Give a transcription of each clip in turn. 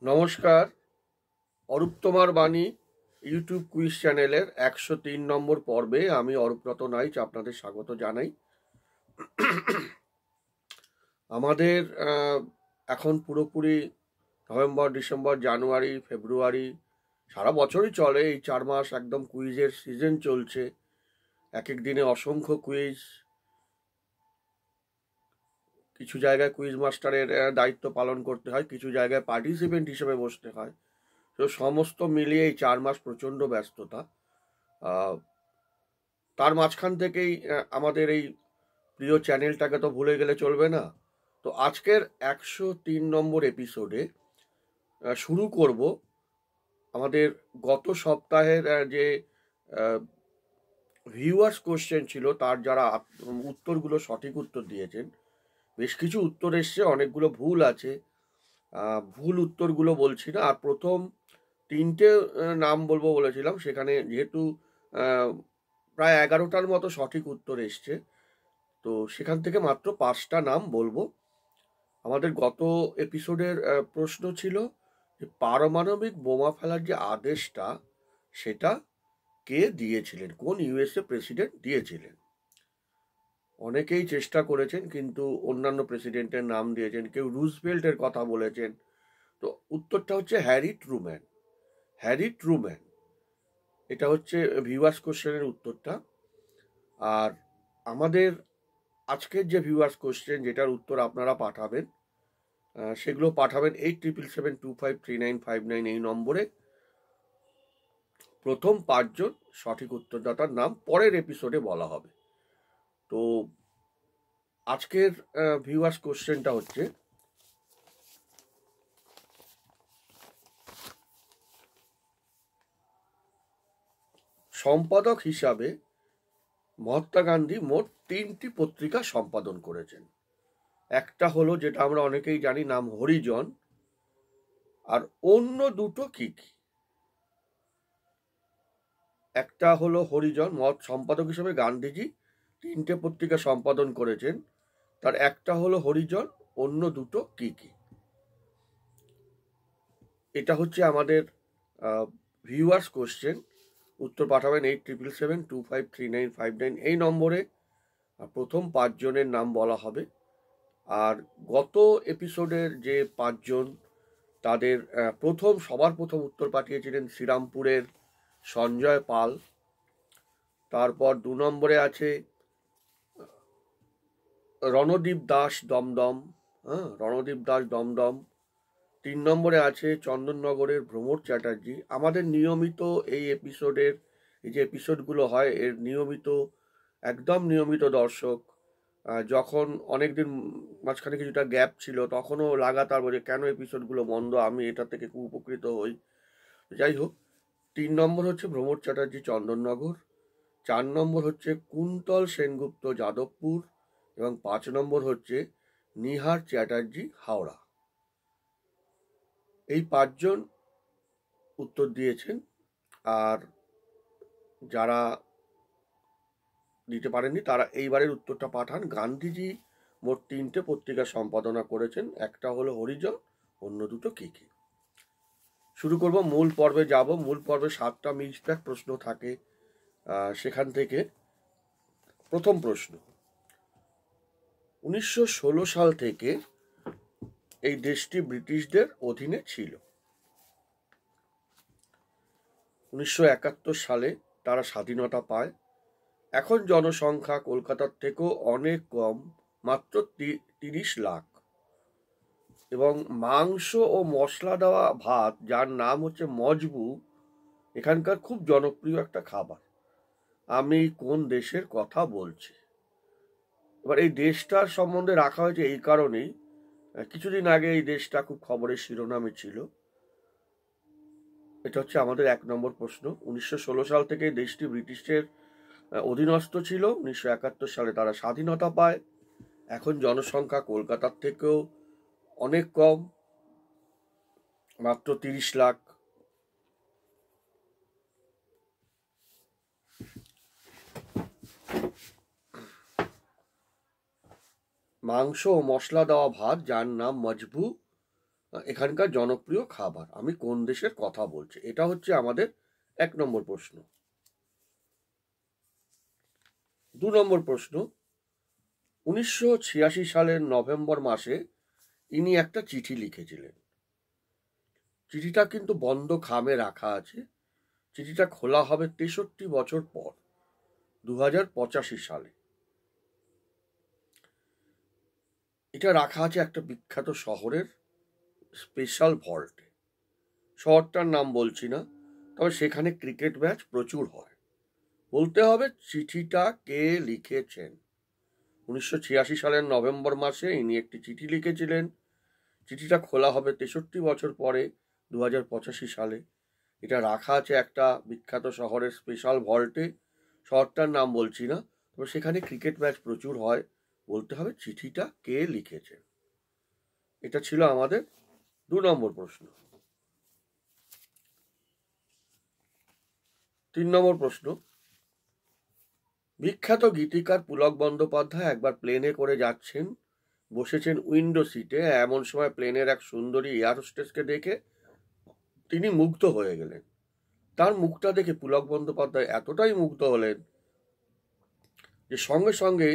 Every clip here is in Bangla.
নমস্কার, অরূপতমার বাণী ইউটিউব কুইজ চ্যানেলের 103 নম্বর পর্বে আমি অরূপরত নাইচ আপনাদের স্বাগত জানাই। আমাদের এখন পুরোপুরি নভেম্বর, ডিসেম্বর, জানুয়ারি, ফেব্রুয়ারি সারা বছরই চলে। এই 4 মাস একদম কুইজের সিজন চলছে। এক এক দিনে অসংখ্য কুইজ। কিছু জায়গায় কুইজ মাস্টারের দায়িত্ব পালন করতে হয়, কিছু জায়গায় পার্টিসিপেন্ট হিসেবে বসতে হয়। তো সমস্ত মিলিয়ে এই 4 মাস প্রচণ্ড ব্যস্ততা। তার মাঝখান থেকেই আমাদের এই প্রিয় চ্যানেলটাকে তো ভুলে গেলে চলবে না। তো আজকের 103 নম্বর এপিসোডে শুরু করব আমাদের গত সপ্তাহের যে ভিউয়ার্স কোশ্চেন ছিল, তার যারা উত্তরগুলো সঠিক উত্তর দিয়েছেন। বেশ কিছু উত্তর এসছে, অনেকগুলো ভুল আছে। ভুল উত্তরগুলো বলছি না। আর প্রথম 3টে নাম বলবো বলেছিলাম, সেখানে যেহেতু প্রায় 11টার মতো সঠিক উত্তর এসছে, তো সেখান থেকে মাত্র 5টা নাম বলবো। আমাদের গত এপিসোডের প্রশ্ন ছিল যে পারমাণবিক বোমা ফেলার যে আদেশটা, সেটা কে দিয়েছিলেন, কোন ইউএসএ প্রেসিডেন্ট দিয়েছিলেন। অনেকেই চেষ্টা করেছেন, কিন্তু অন্যান্য প্রেসিডেন্টের নাম দিয়েছেন, কেউ রুজভেল্টের কথা বলেছেন। তো উত্তরটা হচ্ছে হ্যারি ট্রুম্যান। হ্যারি ট্রুম্যান, এটা হচ্ছে ভিউয়ার্স কোশ্চেনের উত্তরটা। আর আমাদের আজকের যে ভিউয়ার্স কোশ্চেন, যেটার উত্তর আপনারা পাঠাবেন, সেগুলো পাঠাবেন 8772539559 এই নম্বরে। প্রথম 5জন সঠিক উত্তরদাতার নাম পরের এপিসোডে বলা হবে। তো আজকের ভিউয়ার্স কোশ্চেনটা হচ্ছে, সম্পাদক হিসাবে মহাত্মা গান্ধী মোট 3টি পত্রিকা সম্পাদন করেছেন। একটা হলো, যেটা আমরা অনেকেই জানি, নাম হরিজন। আর অন্য দুটো কি কি? একটা হলো হরিজন, সম্পাদক হিসেবে গান্ধীজি 3টে পত্রিকা সম্পাদন করেছেন, তার একটা হলো হরিজন, অন্য দুটো কি কি? এটা হচ্ছে আমাদের ভিউয়ার্স কোশ্চেন। উত্তর পাঠাবেন 8772539559 এই নম্বরে। প্রথম 5জনের নাম বলা হবে। আর গত এপিসোডের যে 5জন, তাদের সবার প্রথম উত্তর পাঠিয়েছিলেন শ্রীরামপুরের সঞ্জয় পাল। তারপর 2 নম্বরে আছে রণদীপ দাস দমদম। রণদীপ দাস দমদম। 3 নম্বরে আছে চন্দননগরের ভ্রমর চ্যাটার্জি। আমাদের নিয়মিত এই এপিসোডের, এই যে এপিসোডগুলো হয়, এর একদম নিয়মিত দর্শক। যখন অনেকদিন মাঝখানে কিছুটা গ্যাপ ছিল, তখনও লাগাতার বলে কেন এপিসোডগুলো বন্ধ, আমি এটা থেকে খুব উপকৃত হই। যাই হোক, 3 নম্বর হচ্ছে ভ্রমর চ্যাটার্জি চন্দননগর, 4 নম্বর হচ্ছে কুন্তল সেনগুপ্ত যাদবপুর, এবং 5 নম্বর হচ্ছে নিহার চ্যাটার্জি হাওড়া। এই 5জন উত্তর দিয়েছেন। আর যারা দিতে পারেননি, তারা এইবারের উত্তরটা পাঠান। গান্ধীজি মোট 3টে পত্রিকা সম্পাদনা করেছেন, একটা হলো হরিজন, অন্য দুটো কি কি? শুরু করব, মূল পর্বে যাব। মূল পর্বে 7টা মিক্সড প্রশ্ন থাকে। সেখান থেকে প্রথম প্রশ্ন, 1916 সাল থেকে এই দেশটি ব্রিটিশদের অধীনে ছিল। 1971 সালে তারা স্বাধীনতা পায়। এখন জনসংখ্যা কলকাতার থেকেও অনেক কম, মাত্র 30 লাখ। এবং মাংস ও মশলা দেওয়া ভাত, যার নাম হচ্ছে মজবু, এখানকার খুব জনপ্রিয় একটা খাবার। আমি কোন দেশের কথা বলছি? এবার এই দেশটার সম্বন্ধে রাখা হয়েছে এই কারণেই, কিছুদিন আগে এই দেশটা খুব খবরের শিরোনামে ছিল। এটা হচ্ছে আমাদের 1 নম্বর প্রশ্ন। 1916 সাল থেকে দেশটি ব্রিটিশের অধীনস্থ ছিল। 1971 সালে তারা স্বাধীনতা পায়। এখন জনসংখ্যা কলকাতার থেকেও অনেক কম, মাত্র 30 লাখ। মাংস ও মশলা দেওয়া ভাত, যার নাম মজবু, এখানকার জনপ্রিয় খাবার। আমি কোন দেশের কথা বলছি? এটা হচ্ছে আমাদের 1 নম্বর প্রশ্ন। 2 নম্বর প্রশ্ন, 1986 সালের নভেম্বর মাসে ইনি একটা চিঠি লিখেছিলেন। চিঠিটা কিন্তু বন্ধ খামে রাখা আছে। চিঠিটা খোলা হবে 63 বছর পর, 2085 সালে। এটা রাখা আছে একটা বিখ্যাত শহরের স্পেশাল ভল্টে। শহরটার নাম বলছি না, তবে সেখানে ক্রিকেট ম্যাচ প্রচুর হয়। বলতে হবে চিঠিটা কে লিখেছেন। 1986 সালের নভেম্বর মাসে ইনি একটি চিঠি লিখেছিলেন। চিঠিটা খোলা হবে 63 বছর পরে, 2085 সালে। এটা রাখা আছে একটা বিখ্যাত শহরের স্পেশাল ভল্টে। শহরটার নাম বলছি না, তবে সেখানে ক্রিকেট ম্যাচ প্রচুর হয়। বলতে হবে চিঠিটা কে লিখেছেন। এটা ছিল আমাদের 2 নম্বর প্রশ্ন। 3 নম্বর প্রশ্ন, বিখ্যাত গীতিকার পুলক বন্দ্যোপাধ্যায় একবার প্লেনে করে যাচ্ছেন, বসেছেন উইন্ডো সিটে। এমন সময় প্লেনের এক সুন্দরী এয়ার হোস্টেসকে দেখে তিনি মুগ্ধ হয়ে গেলেন। তার মুখটা দেখে পুলক বন্দ্যোপাধ্যায় এতটাই মুগ্ধ হলেন যে সঙ্গে সঙ্গে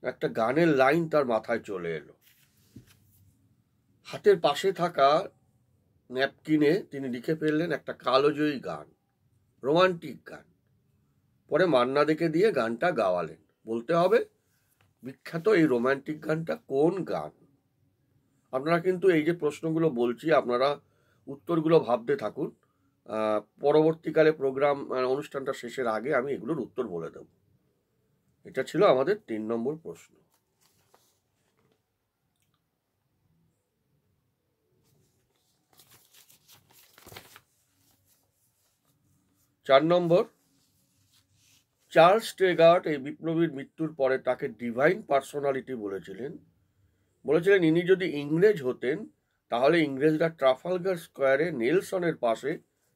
একটা গানের লাইন তার মাথায় চলে এলো। হাতের পাশে থাকা ন্যাপকিনে তিনি লিখে ফেললেন একটা কালজয়ী গান, রোমান্টিক গান। পরে মান্না দেকে দিয়ে গানটা গাওয়ালেন। বলতে হবে বিখ্যাত এই রোমান্টিক গানটা কোন গান। আপনারা কিন্তু এই যে প্রশ্নগুলো বলছি, আপনারা উত্তরগুলো ভাবতে থাকুন। পরবর্তীকালে প্রোগ্রাম অনুষ্ঠানটা শেষের আগে আমি এগুলোর উত্তর বলে দেব। এটা ছিল আমাদের 3 নম্বর প্রশ্ন। 4 নম্বর, চার্লস টেগার্ট এই বিপ্লবীর মৃত্যুর পরে তাকে ডিভাইন পার্সোনালিটি বলেছিলেন। বলেছিলেন ইনি যদি ইংরেজ হতেন তাহলে ইংরেজরা ট্রাফালগার স্কোয়ারে নেলসনের পাশে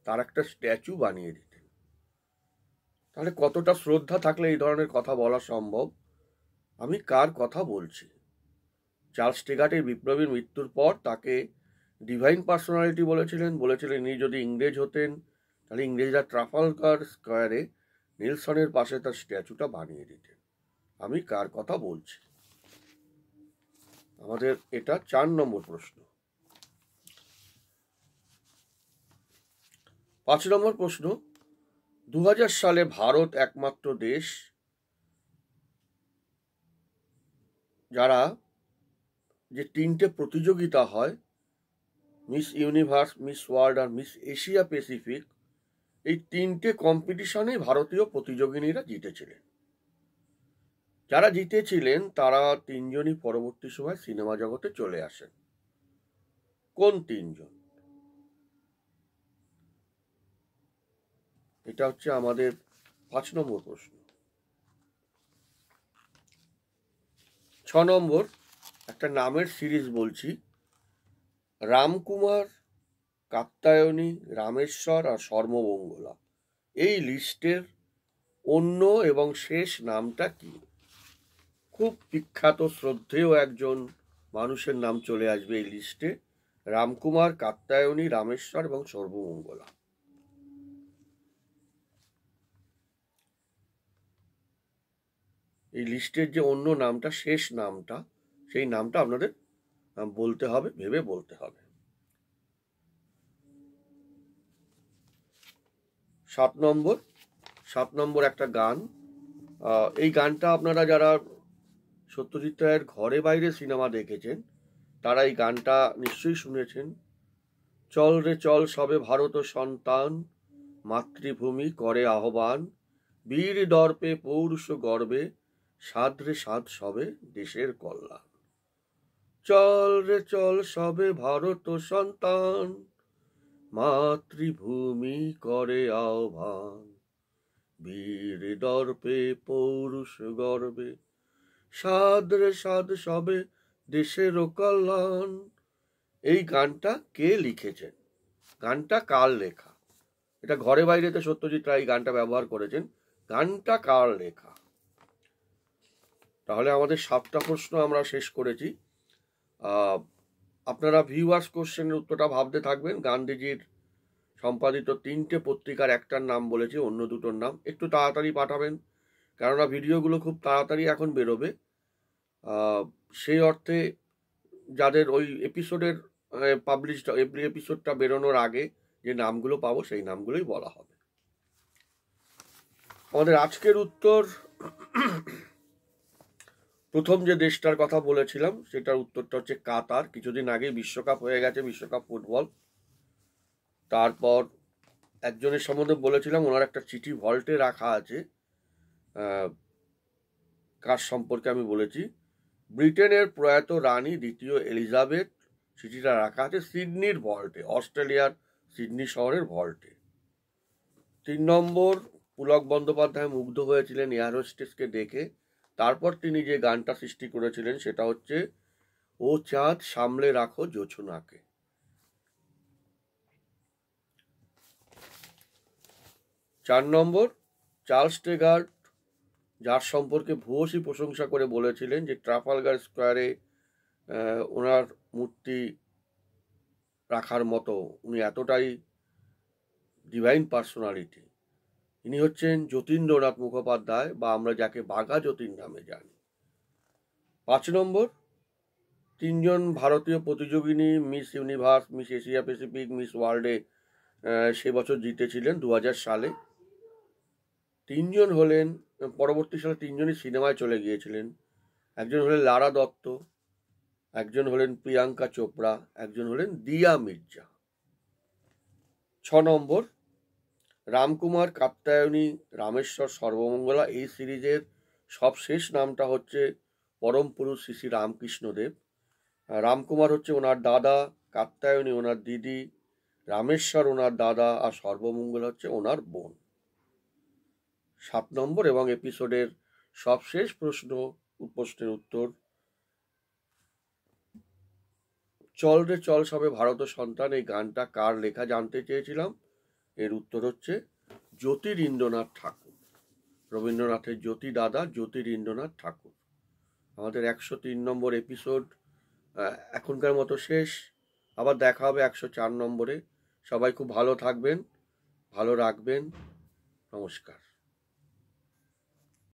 তার একটা স্ট্যাচু বানিয়ে দিতেন। তাহলে কতটা শ্রদ্ধা থাকলে এই ধরনের কথা বলা সম্ভব? আমি কার কথা বলছি? চার্লস টেগার্ট এই বিপ্লবীর মৃত্যুর পর তাকে ডিভাইন পার্সোনালিটি বলেছিলেন। ইনি যদি ইংরেজ হতেন তাহলে ইংরেজরা ট্রাফালগার স্কোয়ারে নেলসনের পাশে তার স্ট্যাচুটা বানিয়ে দিতেন। আমি কার কথা বলছি? আমাদের এটা 4 নম্বর প্রশ্ন। 5 নম্বর প্রশ্ন, 2000 সালে ভারত একমাত্র দেশ যারা যে 3টে প্রতিযোগিতা হয়, মিস ইউনিভার্স, মিস ওয়ার্ল্ড আর মিস এশিয়া প্যাসিফিক, এই 3টে কম্পিটিশনে ভারতীয় প্রতিযোগিনীরা জিতেছিলেন। যারা জিতেছিলেন তারা 3জনই পরবর্তী সময় সিনেমা জগতে চলে আসেন। কোন 3জন? এটা হচ্ছে আমাদের 5 নম্বর প্রশ্ন। 6 নম্বর, একটা নামের সিরিজ বলছি। রামকুমার, কাত্যায়নী, রামেশ্বর আর সর্বমঙ্গলা, এই লিস্টের অন্য এবং শেষ নামটা কি? খুব বিখ্যাত শ্রদ্ধেয় একজন মানুষের নাম চলে আসবে এই লিস্টে। রামকুমার, কাত্যায়নী, রামেশ্বর এবং সর্বমঙ্গলা। এই লিস্টের যে অন্য নামটা, শেষ নামটা, সেই নামটা আপনাদের বলতে হবে, ভেবে বলতে হবে। 7 নম্বর একটা গান। এই গানটা আপনারা যারা সত্যজিৎ রায়ের ঘরে বাইরে সিনেমা দেখেছেন তারা এই গানটা নিশ্চয়ই শুনেছেন। চল রে চল সবে ভারত সন্তান, মাতৃভূমি করে আহ্বান, বীর দর্পে পৌরুষ গর্বে, সাধ রে সাধ সবে দেশের কল্যাণ। চল রে চল সবে ভারত সন্তান, মাতৃভূমি করে আহ্বান, বীর দর্পে পৌরুষ গর্বে, সাধ রে সাধ সবে দেশের কল্যাণ। এই গানটা কে লিখেছেন? গানটা কার লেখা? এটা ঘরে বাইরেতে সত্যজিৎ রায় গানটা ব্যবহার করেছেন। গানটা কার লেখা? তাহলে আমাদের 7টা প্রশ্ন আমরা শেষ করেছি। আপনারা ভিউয়ার্স কোশ্চেনের উত্তরটা ভাবতে থাকবেন। গান্ধীজির সম্পাদিত 3টে পত্রিকার একটার নাম বলেছি, অন্য দুটোর নাম একটু তাড়াতাড়ি পাঠাবেন, কেননা ভিডিওগুলো খুব তাড়াতাড়ি এখন বেরোবে। সেই অর্থে যাদের ওই এপিসোডের পাবলিশড এপিসোডটা বেরোনোর আগে যে নামগুলো পাবো সেই নামগুলোই বলা হবে। আমাদের আজকের উত্তর, প্রথম যে দেশটার কথা বলেছিলাম সেটার উত্তরটা হচ্ছে কাতার। কিছুদিন আগে বিশ্বকাপ হয়ে গেছে, বিশ্বকাপ ফুটবল। তারপর একজনের সম্বন্ধে বলেছিলাম, ওনার একটা চিঠি ভল্টে রাখা আছে। কার সম্পর্কে আমি বলেছি? ব্রিটেনের প্রয়াত রানী দ্বিতীয় এলিজাবেথ। চিঠিটা রাখা আছে সিডনির ভল্টে, অস্ট্রেলিয়ার সিডনি শহরের ভল্টে। 3 নম্বর, পুলক বন্দ্যোপাধ্যায় মুগ্ধ হয়েছিলেন এয়ার হোস্টেসকে দেখে। তারপর তিনি যে গানটা সৃষ্টি করেছিলেন সেটা হচ্ছে ও চাঁদ সামলে রাখো জোছনাকে। 4 নম্বর, চার্লস টেগার্ট, যার সম্পর্কে ভূয়সী প্রশংসা করে বলেছিলেন যে ট্রাফালগার স্কোয়ারে ওনার মূর্তি রাখার মতো, উনি এতটাই ডিভাইন পার্সোনালিটি। ইনি হচ্ছেন যতীন্দ্রনাথ মুখোপাধ্যায়, বা আমরা যাকে বাঘা যতীন নামে জানি। 5 নম্বর, 3জন ভারতীয় প্রতিযোগিনী miss universe, miss Asia Pacific, miss ওয়ার্ল্ডে সে বছর জিতেছিলেন 2000 সালে। 3জন হলেন, পরবর্তী সালে 3জনই সিনেমায় চলে গিয়েছিলেন। একজন হলেন লারা দত্ত, একজন হলেন প্রিয়াঙ্কা চোপড়া, একজন হলেন দিয়া মির্জা। 6 নম্বর, রামকুমার কাত্যায়নী রামেশ্বর সর্বমঙ্গলা, এই সিরিজের সবশেষ নামটা হচ্ছে পরম পুরুষ শ্রী শ্রী রামকৃষ্ণদেব। রামকুমার হচ্ছে ওনার দাদা, কাত্যায়নী ওনার দিদি, রামেশ্বর ওনার দাদা, আর সর্বমঙ্গল হচ্ছে ওনার বোন। 7 নম্বর এবং এপিসোডের সবশেষ প্রশ্নের উত্তর, চল রে চল সবে ভারত সন্তান, এই গানটা কার লেখা জানতে চেয়েছিলাম। এর উত্তর হচ্ছে জ্যোতিরিন্দ্রনাথ ঠাকুর, রবীন্দ্রনাথের জ্যোতি দাদা জ্যোতিরিন্দ্রনাথ ঠাকুর। আমাদের 103 নম্বর এপিসোড এখনকার মতো শেষ। আবার দেখা হবে 104 নম্বরে। সবাই খুব ভালো থাকবেন, ভালো রাখবেন। নমস্কার।